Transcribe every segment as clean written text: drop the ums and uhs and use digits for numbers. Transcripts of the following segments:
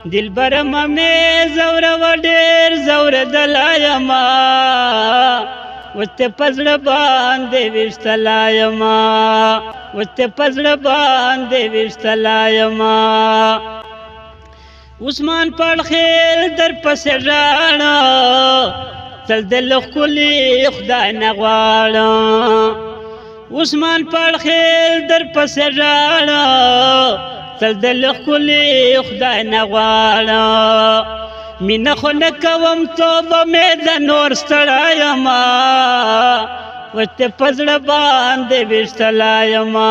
دلبر ممی زور و ډیر زور دلایما وته پزړه باندې وشتلایما وته پزړه باندې وشتلایما عثمان پړخیل در پس راڼه تل دل خولي خدای نه غواړم عثمان پړخیل در پس راڼه تل دل خولي خدای نه غواړم مینه خو نه کوم توبه مې د نور ستړیما وته پزړه باندې وشتلایما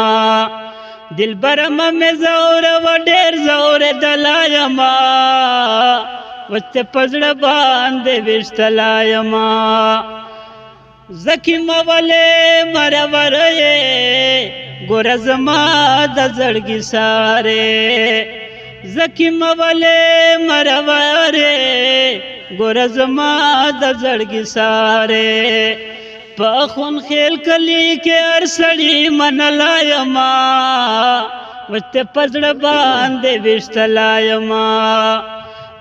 دلبر مې زور و ډیر زور دلایما وته پزړه باندې وشتلایما زکی مولې مرورې ګور زما د زړګي ساره زکی مولې مرورې ګور زما د زړګي ساره په خون خیل کلی کې هر سړی منلایما وته پزړه باندې وشتلایما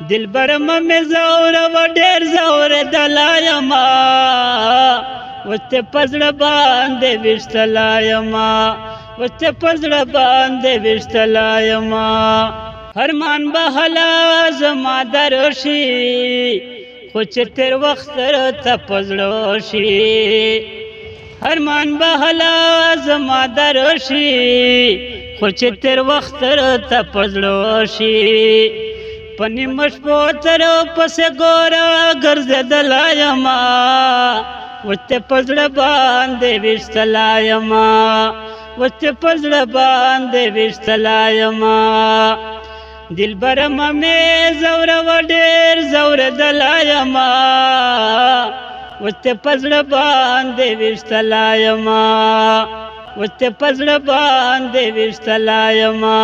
دلبر مې زور و ډیر زور دلایما وته پزړه باندې وشتلایما وته پزړه باندې وشتلایما هرمان بهلا زما درشي خو چې تر وخت ته پزړه شي هرمان بهلا زما درشي خو چې تر وخت ته پزړه شي پنی مشپو تر پس ګورا ګرځدلایما وته پزړه باندې وشتلایما وته پزړه باندې وشتلایما دلبر مې زور و ډیر زور دلایما وته پزړه باندې وشتلایما وته پزړه باندې وشتلایما